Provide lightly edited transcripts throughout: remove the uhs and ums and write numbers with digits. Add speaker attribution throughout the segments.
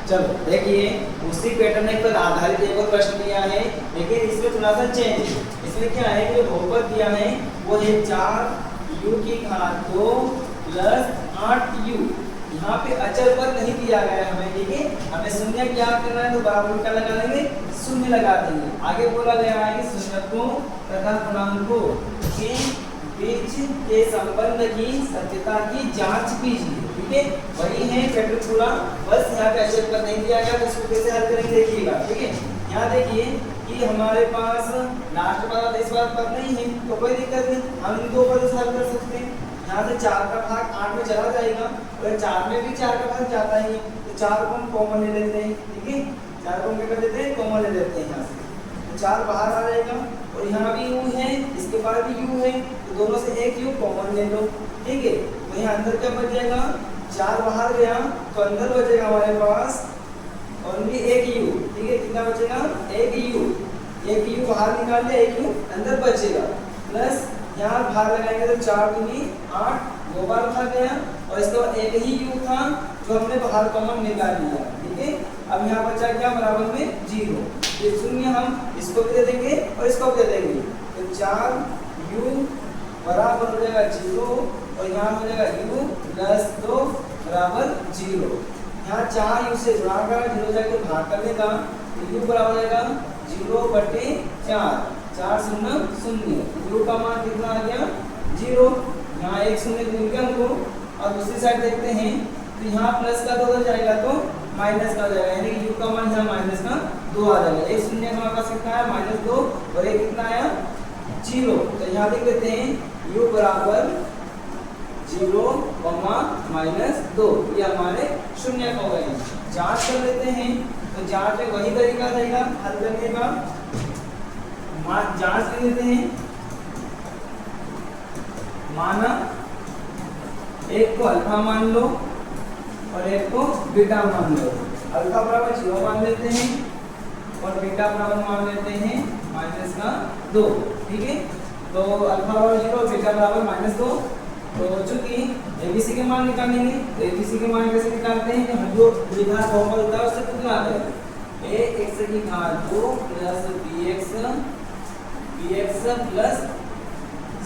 Speaker 1: चलो देखिए, उसी पैटर्न पर आधारित एक और प्रश्न दिया है, लेकिन इसमें थोड़ा सा चेंज है। इसमें क्या है कि जो बहुपद दिया है वो है 4u की घात 2 प्लस 8u। यहाँ पे अचर पद नहीं दिया गया है हमें, ठीक है। हमें शून्य क्या करना है, तो बराबर क्या लगा लेंगे, शून्य लगा देंगे। आगे बोला गया है कि शून्यकों तथा पूर्णांकों के बीच के संबंध की सत्यता की जांच कीजिए, ठीक है। वही है चैप्टर पूरा, बस यहाँ पे अचर पद नहीं दिया गया, तो इसको कैसे हल करेंगे देखिएगा, ठीक है। यहाँ देखिए कि हमारे पास लास्ट वाला इस बार पद नहीं है, तो कोई दिक्कत नहीं, हम इन दो पद से हल कर सकते हैं। यहाँ से 4 का भाग 8 में चला जाएगा, और 4 में भी 4 का भाग जाता ही है, तो 4 को हम कॉमन ले लेते हैं, ठीक है। 4 को हम क्या कर देते हैं, कॉमन ले लेते हैं यहाँ से, तो 4 बाहर आ जाएगा। और यहाँ भी u है, इसके पास भी u है, तो दोनों से एक u कॉमन ले लो, ठीक है। तो यहाँ अंदर क्या बच जाएगा, 4 बाहर गया तो अंदर बचेगा हमारे पास ओनली एक u, ठीक है। कितना बचेगा, एक u बाहर निकाल लिया, एक u अंदर बचेगा, प्लस यहाँ भाग लगाएंगे तो 4 दूनी 8, 2 बार उठा गया, और इसके बाद एक ही u था जो हमने बाहर कॉमन निकाल लिया, ठीक है। अब यहाँ बचा क्या, बराबर में 0, ये शून्य हम इसको भी दे देंगे और इसको भी दे देंगे, तो 4u बराबर हो जाएगा 0, और यहाँ हो जाएगा u प्लस 2 बराबर 0। यहाँ 4u से गुणा कर 0 जाके भाग कर देगा, तो u बराबर हो जाएगा 0/4, 4 0 0, u का मान कितना आ गया, 0। यहाँ एक शून्य दूर के हमको, और दूसरी साइड देखते हैं तो यहाँ प्लस का 2 उधर जाएगा तो माइनस का हो जाएगा, यानी कि u का मान यहाँ माइनस का 2 आ जाएगा। एक शून्य हमारे पास कितना है, -2, और एक कितना आया, 0। तो यहाँ देख लेते हैं u बराबर 0, -2, ये हमारे शून्य हो गए। जांच कर लेते हैं, तो जांच में वही तरीका रहेगा हल करने का, जांच कर लेते हैं। माना एक को अल्फा मान लो और एक को बीटा मान लो। अल्फा बराबर 0 मान लेते हैं और बीटा बराबर मान लेते हैं -2, ठीक है। तो अल्फा बराबर 0 और बीटा बराबर -2। तो चूंकि एबीसी के मान निकालेंगे, तो एबीसी के मान कैसे निकालते हैं, हम जो द्विघात बहुपद होता है उससे कितना आता है, ax की घात 2 प्लस bx प्लस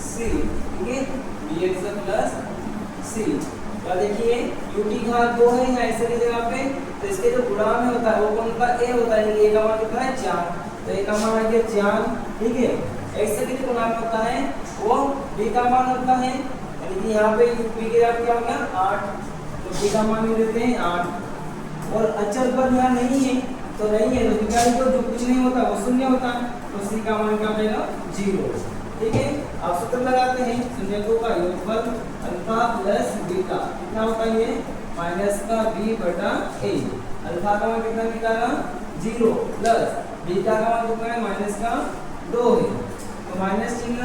Speaker 1: c, ठीक है, bx प्लस c। तो देखिए u की घात 2 है यहाँ ऐसे की जगह पे, तो इसके जो गुणा में होता है वो कौन सा a होता है, a का मान कितना है 4, तो a का मान आ गया 4, ठीक है। x से कितने गुणा में होता है, वो b का मान होता है, यानी कि यहाँ पे b की घात क्या हो गया 8, तो b का मान देते हैं 8। और अचर पद यहाँ नहीं है, तो नहीं है, तो क्या है, जो कुछ नहीं होता वो शून्य होता है, तो c का मान क्या बनेगा 0, ठीक है। आप सूत्र लगाते हैं, शून्यकों का योगफल अल्फा प्लस बीटा कितना होता है, ये -b/a। अल्फा का मान कितना निकाला 0, प्लस बीटा का मान कितना है -2 है, तो माइनस चिन्ह,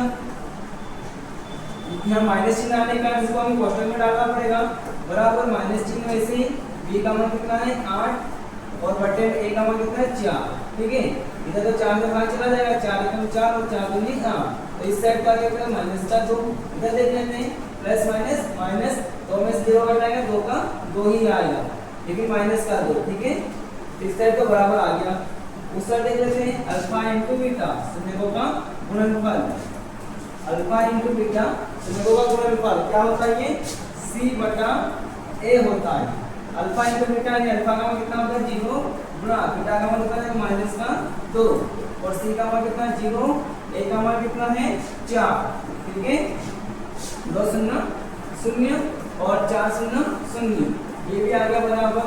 Speaker 1: यहाँ माइनस चिन्ह आने का इसको हमें कोष्टक में डालना पड़ेगा, बराबर माइनस चिन्ह वैसे b का मान कितना है 8 और बटे a का मान कितना है 4, ठीक है। इधर तो 4 से भाग चला जाएगा, 4 एकम 4 और 4 दूनी 8, तो इस साइड का क्या करेगा -2, इधर देख लेते हैं प्लस माइनस 2 में से 0 कट जाएगा, 2 का 2 ही आएगा, लेकिन माइनस का 2, ठीक है। इस साइड तो बराबर आ गया। उस साइड देख लेते हैं अल्फा इंटू बीटा शून्यकों का गुणनफल, अल्फा इंटू बीटा शून्यकों का गुणनफल क्या होता है, ये c/a होता है। अल्फा इंटू बीटा यानी अल्फा का मान कितना होता है 0 गुणा बीटा का मान होता है -2, और c का मान कितना है 0, a का मान कितना है 4, ठीक है। 2 0 0 और 4 0 0, ये भी आ गया बराबर,